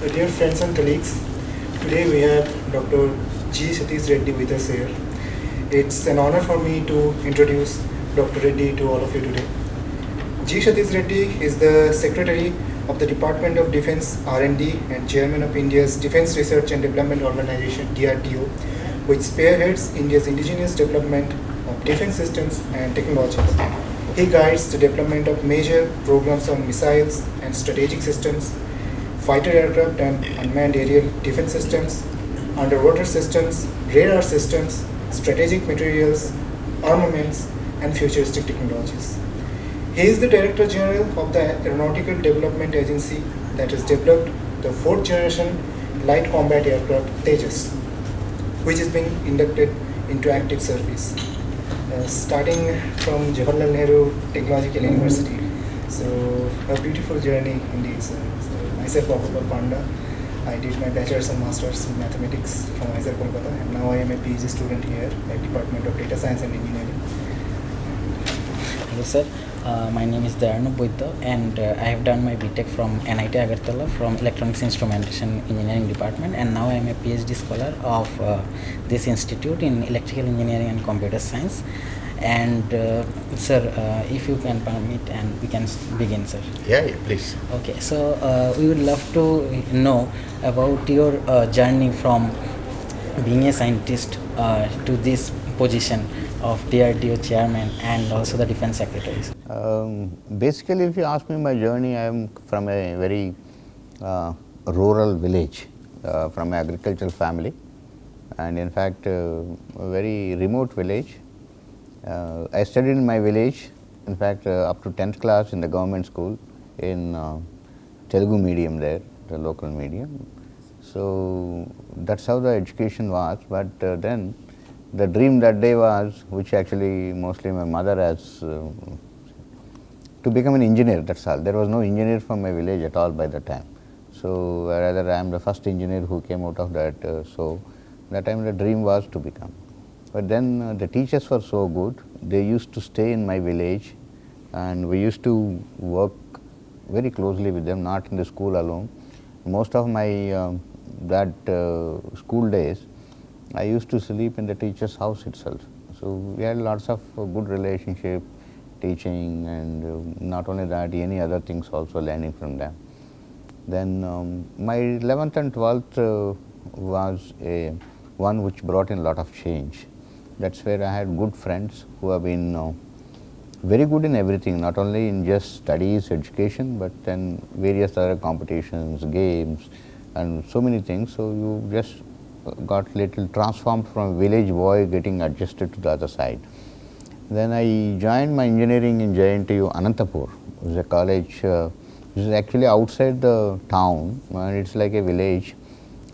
Dear friends and colleagues, today we have Dr. G. Satish Reddy with us here. It's an honor for me to introduce Dr. Reddy to all of you today. G. Satish Reddy is the Secretary of the Department of Defense R&D and Chairman of India's Defense Research and Development Organization DRDO, which spearheads India's indigenous development of defense systems and technologies. He guides the development of major programs on missiles and strategic systems, fighter aircraft and unmanned aerial defense systems, underwater systems, radar systems, strategic materials, armaments, and futuristic technologies. He is the Director General of the Aeronautical Development Agency that has developed the fourth generation light combat aircraft Tejas, which is being inducted into active service. Starting from Jawaharlal Nehru Technological University. So a beautiful journey indeed, sir. So myself, Dr. Panda. I did my bachelor's and master's in mathematics from ISER Kolkata, and now I am a PhD student here at Department of Data Science and Engineering. Hello sir, my name is DRDO and I have done my BTech from NIT Agartala from Electronics Instrumentation Engineering Department, and now I am a PhD scholar of this institute in Electrical Engineering and Computer Science. And sir, if you can permit, and we can begin, sir. Yeah, please. Okay, so we would love to know about your journey from being a scientist to this position of DRDO chairman and also the defense secretary. Basically, if you ask me my journey, I am from a very rural village, from an agricultural family, and in fact, a very remote village. I studied in my village, in fact, up to 10th class in the government school in Telugu medium there, the local medium. So that's how the education was. But then the dream that day was, which actually mostly my mother has, to become an engineer. That's all. There was no engineer from my village at all by the time. So rather, I am the first engineer who came out of that. So that time the dream was to become. But then the teachers were so good, they used to stay in my village, and we used to work very closely with them, not in the school alone. Most of my school days, I used to sleep in the teacher's house itself. So we had lots of good relationship, teaching, and not only that, any other things also learning from them. Then my 11th and 12th was a one which brought in a lot of change. That's where I had good friends who have been very good in everything, not only in just studies, education, but then various other competitions, games, and so many things. So you just got little transformed from a village boy getting adjusted to the other side. Then I joined my engineering in JNTU Anantapur. It was a college which is actually outside the town, and it's like a village,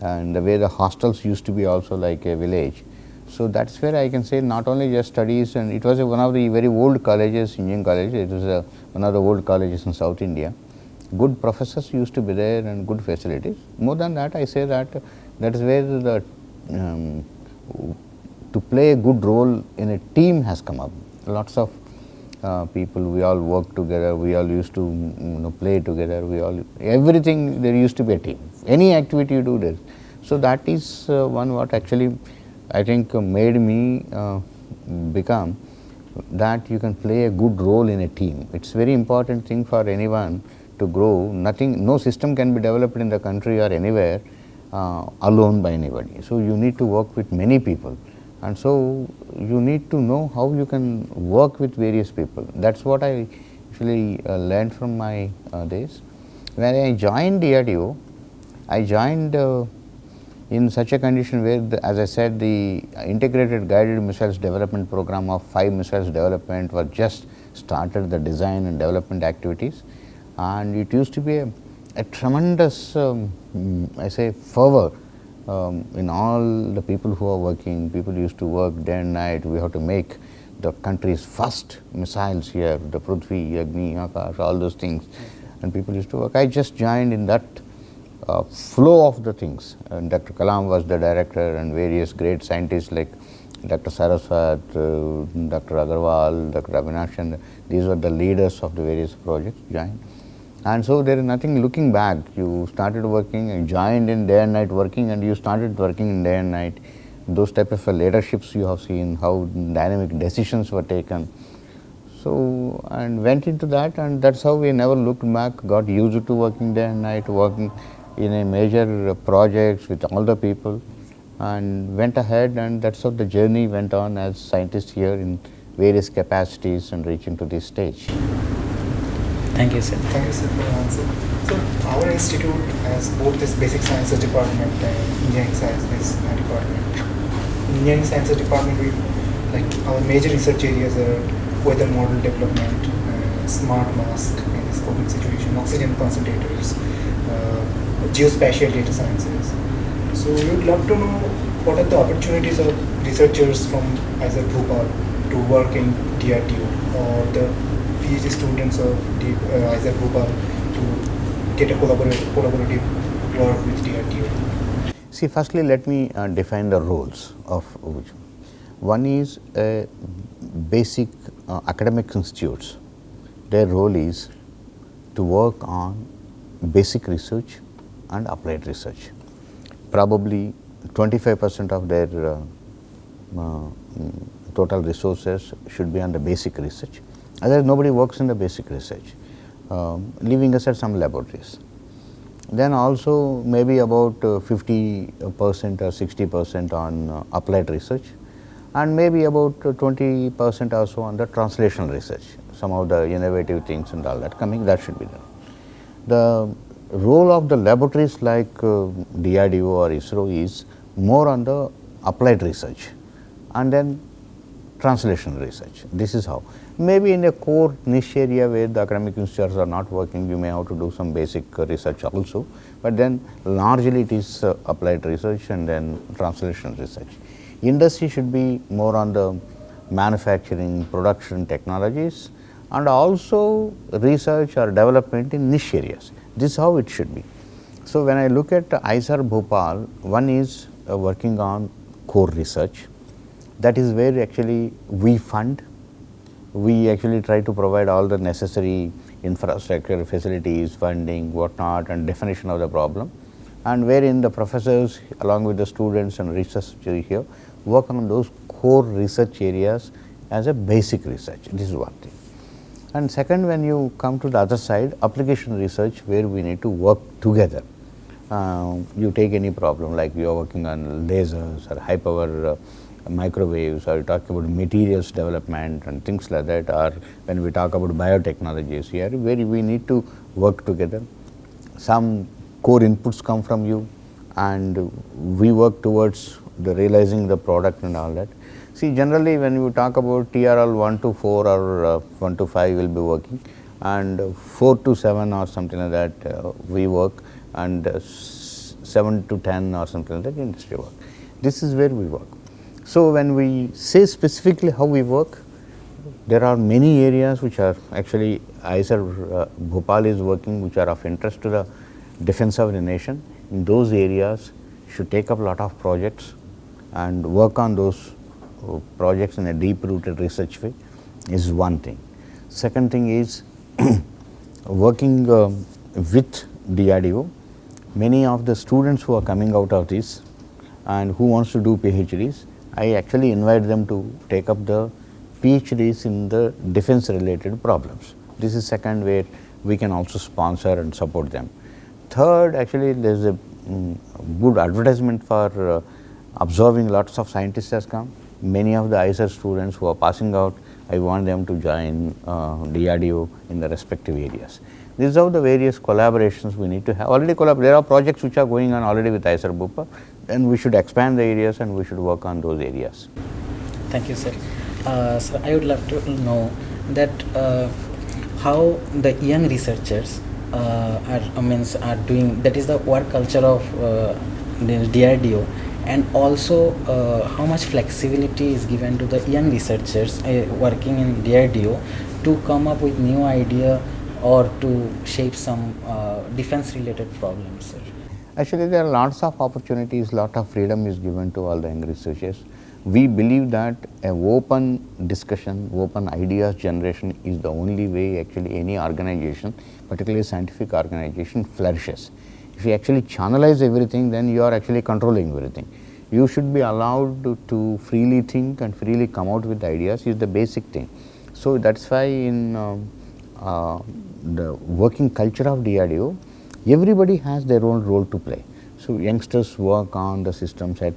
and the way the hostels used to be also like a village. So that's where I can say not only just studies, and it was one of the very old colleges, engineering college. It was one of the old colleges in South India. Good professors used to be there and good facilities. More than that, I say that that is where the to play a good role in a team has come up. Lots of people, we all work together, we all used to play together, everything, there used to be a team. Any activity you do there. So that is one what actually I think made me become that you can play a good role in a team. It's very important thing for anyone to grow. No system can be developed in the country or anywhere alone by anybody. So you need to work with many people, and so you need to know how you can work with various people. That's what I actually learned from my days. When I joined DRDO, I joined in such a condition where, as I said, the integrated guided missiles development program of 5 missiles development was just started the design and development activities, and it used to be a tremendous, I say, fervor in all the people who are working. People used to work day and night. We have to make the country's first missiles here, the Prithvi, Agni, Akash, all those things, and people used to work. I just joined in that flow of the things. Dr. Kalam was the director, and various great scientists like Dr. Saraswat, Dr. Agarwal, Dr. Avinash, and these were the leaders of the various projects joined. And so there is nothing looking back. You started working, you joined in day and night working, and you started working in day and night. Those type of leaderships you have seen, how dynamic decisions were taken. So, and went into that, and that's how we never looked back, got used to working day and night, working in a major projects with all the people, and went ahead, and that's how the journey went on as scientists here in various capacities and reaching to this stage. Thank you, sir. Thank you, sir, for your answer. So our institute has both this basic sciences department and engineering sciences department. In engineering sciences department, we our major research areas are weather model development, smart mask in this COVID situation, oxygen concentrators, geospatial data sciences. So we would love to know what are the opportunities of researchers from either Bhopal to work in DRDO, or the PhD students of either Bhopal to get a collaborative work with DRDO. See, firstly, let me define the roles of which. One is basic academic institutes. Their role is to work on basic research and applied research. Probably 25% of their total resources should be on the basic research. Otherwise, nobody works in the basic research, leaving aside some laboratories. Then also maybe about 50% or 60% on applied research, and maybe about 20% also on the translational research, some of the innovative things and all that coming, that should be done. The role of the laboratories like DRDO or ISRO is more on the applied research and then translational research. This is how. Maybe in a core niche area where the academic institutes are not working, you may have to do some basic research also, but then largely it is applied research and then translational research. Industry should be more on the manufacturing, production technologies, and also research or development in niche areas. This is how it should be. So when I look at ISR Bhopal, one is working on core research. That is where actually we fund. We actually try to provide all the necessary infrastructure, facilities, funding, whatnot, and definition of the problem, and wherein the professors along with the students and researchers here work on those core research areas as a basic research. This is one thing. And second, when you come to the other side, application research, where we need to work together. You take any problem like you are working on lasers or high power microwaves, or you talk about materials development and things like that, or when we talk about biotechnologies here, where we need to work together. Some core inputs come from you, and we work towards the realizing the product and all that. See, generally when you talk about TRL 1 to 4 or 1 to 5 will be working, and 4 to 7 or something like that we work, and 7 to 10 or something like that industry work. This is where we work. So when we say specifically how we work, there are many areas which are actually ISR Bhopal is working, which are of interest to the defense of the nation. In those areas should take up a lot of projects and work on those projects in a deep rooted research way is one thing. Second thing is working with DRDO. Many of the students who are coming out of this and who wants to do PhDs, I actually invite them to take up the PhDs in the defense related problems. This is second where we can also sponsor and support them. Third, actually there is a good advertisement for observing lots of scientists has come. Many of the ISR students who are passing out, I want them to join DRDO in the respective areas. These are the various collaborations we need to have. Already there are projects which are going on already with ISR Bhopal, and we should expand the areas and we should work on those areas. Thank you, sir. So I would love to know that how the young researchers are doing, that is the work culture of the DRDO, and also how much flexibility is given to the young researchers working in DRDO to come up with new idea or to shape some defense related problems, sir. Actually, there are lots of opportunities, lot of freedom is given to all the young researchers. we believe that an open discussion, open ideas generation is the only way actually any organization, particularly scientific organization, flourishes. If you actually channelize everything, then you are actually controlling everything. You should be allowed to freely think and freely come out with ideas is the basic thing. So that's why in the working culture of DRDO, everybody has their own role to play. So youngsters work on the systems at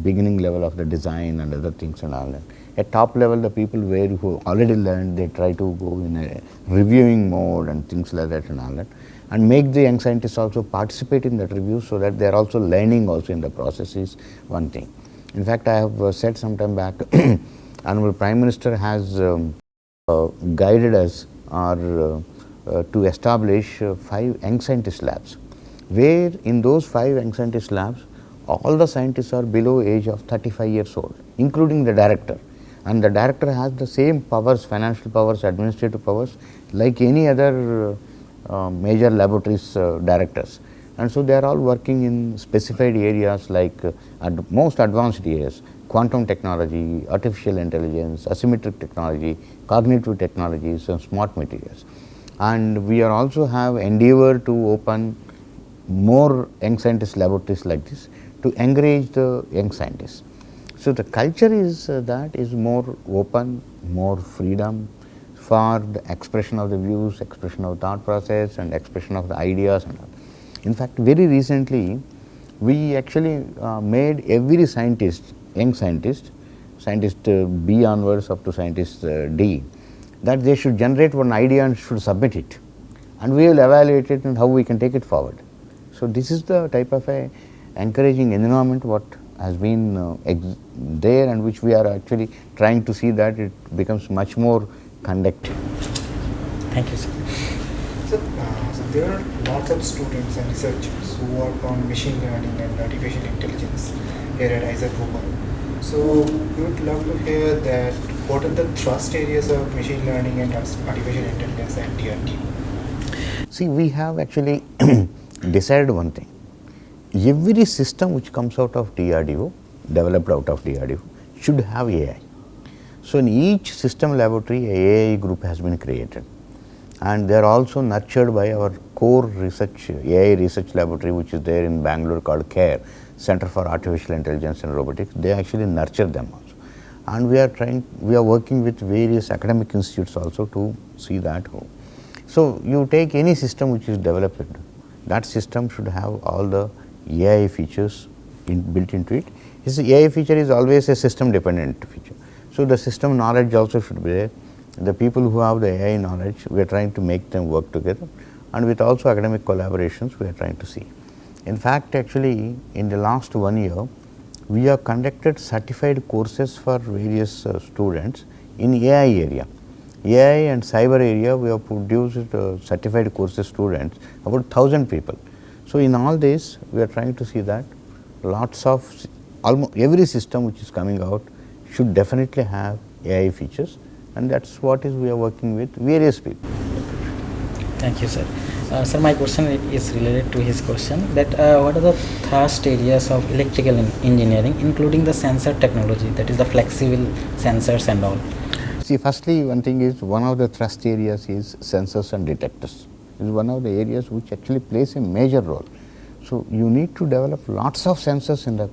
beginning level of the design and other things and all that. At top level, the people who already learned, they try to go in a reviewing mode and things like that and all that, and make the young scientists also participate in that review so that they are also learning also in the process is one thing. In fact, I have said some time back, Honorable Prime Minister has guided us to establish 5 young scientist labs, where in those 5 young scientist labs, all the scientists are below age of 35 years old, including the director. And the director has the same powers, financial powers, administrative powers, like any other major laboratories directors. And so they are all working in specified areas like most advanced areas: quantum technology, artificial intelligence, asymmetric technology, cognitive technologies, and smart materials. And we are also have endeavor to open more young scientist laboratories like this to encourage the young scientists. So the culture is that is more open, more freedom for the expression of the views, expression of thought process, and expression of the ideas and all. In fact, very recently, we actually made every scientist, young scientist, scientist B onwards up to scientist D, that they should generate one idea and should submit it, and we will evaluate it and how we can take it forward. So this is the type of a encouraging environment what has been there, and which we are actually trying to see that it becomes much more conductive. Thank you, sir. So there are lots of students and researchers who work on machine learning and artificial intelligence here at Isaac Bhopal. So we would love to hear that what are the thrust areas of machine learning and artificial intelligence at DRDO? See, we have actually decided one thing. Every system which comes out of DRDO, developed out of DRDO, should have AI. So in each system laboratory, a AI group has been created, and they are also nurtured by our core research, AI research laboratory, which is there in Bangalore, called CARE, Center for Artificial Intelligence and Robotics. They actually nurture them also, and we are working with various academic institutes also to see that. So you take any system which is developed, that system should have all the AI features built into it. This AI feature is always a system dependent feature. So the system knowledge also should be there. The people who have the AI knowledge, we are trying to make them work together, and with also academic collaborations we are trying to see. In fact, actually in the last 1 year, we have conducted certified courses for various students in AI area. AI and cyber area, we have produced certified courses students, about 1,000 people. So in all this, we are trying to see that lots of, almost every system which is coming out should definitely have AI features, and that's what is we are working with various people. Thank you, sir. Sir, my question is related to his question, that what are the thrust areas of electrical engineering, including the sensor technology, that is the flexible sensors and all? See, firstly, one thing is, one of the thrust areas is sensors and detectors. It is one of the areas which actually plays a major role. So you need to develop lots of sensors in the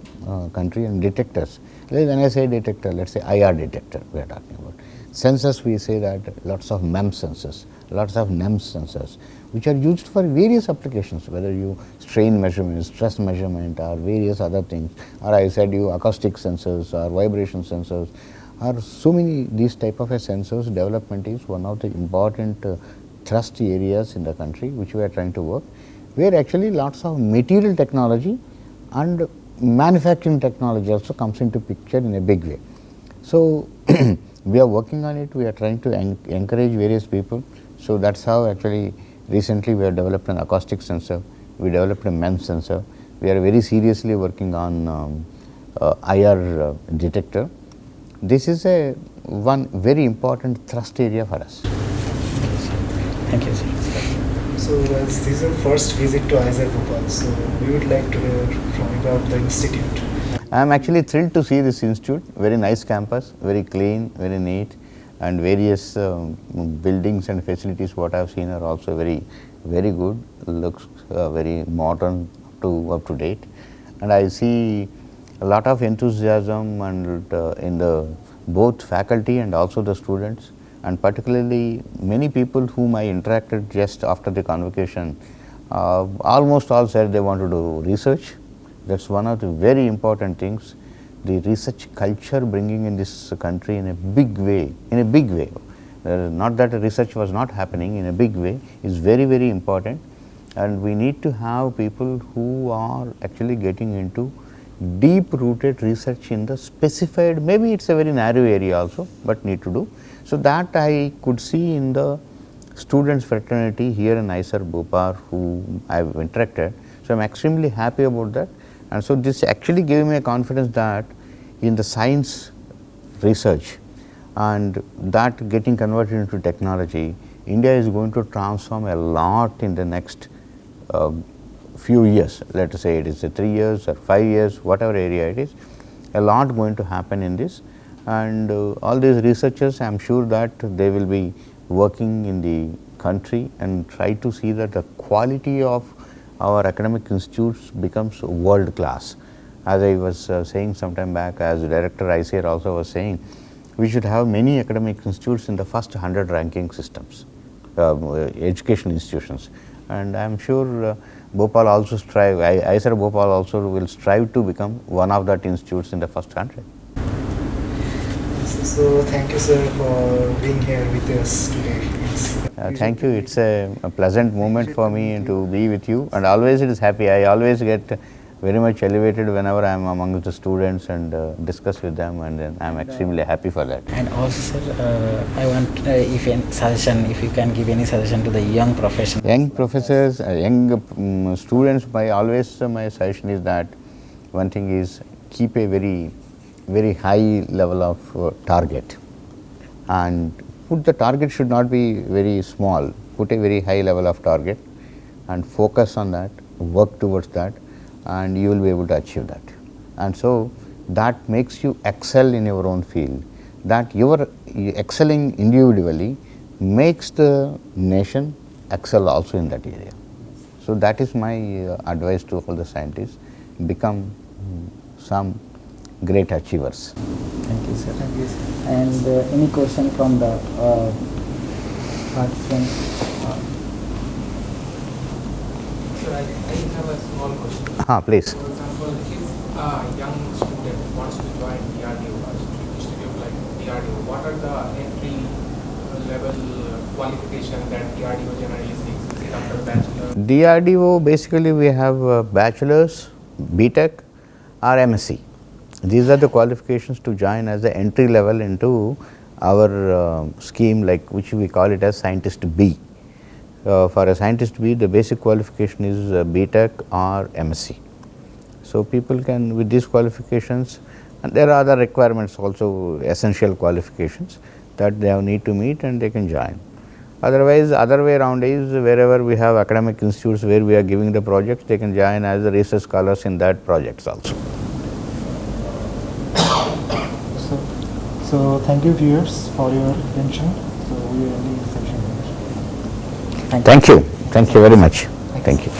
country and detectors. When I say detector, let's say IR detector we are talking about. Sensors, we say that lots of MEMS sensors, lots of NEMS sensors, which are used for various applications, whether you strain measurement, stress measurement, or various other things, or I said you acoustic sensors or vibration sensors, or so many these type of sensors. Development is one of the important thrust areas in the country which we are trying to work, where actually lots of material technology and manufacturing technology also comes into picture in a big way. So we are working on it, we are trying to encourage various people. So that's how actually recently we have developed an acoustic sensor, we developed a MEMS sensor, we are very seriously working on IR detector. This is one very important thrust area for us. Thank you, sir. So as this is our first visit to Isaac Bhopal, so we would like to hear from you about the institute. I am actually thrilled to see this institute, very nice campus, very clean, very neat, and various buildings and facilities what I have seen are also very good, looks very modern up to date, and I see a lot of enthusiasm and in the both faculty and also the students, and particularly many people whom I interacted just after the convocation, almost all said they want to do research. That's one of the very important things, the research culture bringing in this country in a big way, not that research was not happening, in a big way is very important, and we need to have people who are actually getting into deep rooted research in the specified, maybe it is a very narrow area also, but need to do. So, that I could see in the students fraternity here in ISER Bhopal who I have interacted. So, I am extremely happy about that, and so this actually gave me a confidence that in the science research and that getting converted into technology, India is going to transform a lot in the next few years. Let us say it is 3 years or 5 years, whatever area it is, a lot going to happen in this, and all these researchers I am sure that they will be working in the country and try to see that the quality of our academic institutes becomes world class. As I was saying some time back, as Director ICR also was saying, we should have many academic institutes in the first 100 ranking systems, education institutions, and I am sure Bhopal also strive, ISER Bhopal also will strive to become one of that institutes in the first 100. So thank you, sir, for being here with us today. Thank you. It's a pleasant moment for me to be with you, and always it is happy. I always get very much elevated whenever I am among the students and discuss with them, and then I am extremely happy for that. And also, sir, I want if any suggestion, if you can give any suggestion to the young professionals. Young professors, young students, my suggestion is that one thing is keep a very high level of target, and the target should not be very small. Put a very high level of target and focus on that, work towards that, and you will be able to achieve that. And so that makes you excel in your own field. That your excelling individually makes the nation excel also in that area. So that is my advice to all the scientists: become some great achievers. Thank you, sir. Thank you, sir. And any question from the participants? Sir, I have a small question. Please. For example, if a young student wants to join DRDO, institute like DRDO, what are the entry level qualification that DRDO generally seeks? Is it after bachelor? DRDO, basically we have bachelor's, BTech or MSc. These are the qualifications to join as the entry level into our scheme, like which we call it as Scientist B. For a Scientist B, the basic qualification is BTech or MSc. So people can, with these qualifications, and there are other requirements also, essential qualifications that they need to meet, and they can join. Otherwise, other way around is wherever we have academic institutes where we are giving the projects, they can join as the research scholars in that projects also. So thank you, viewers, for your attention. So we will end the session here. Thank you very much. Thank you.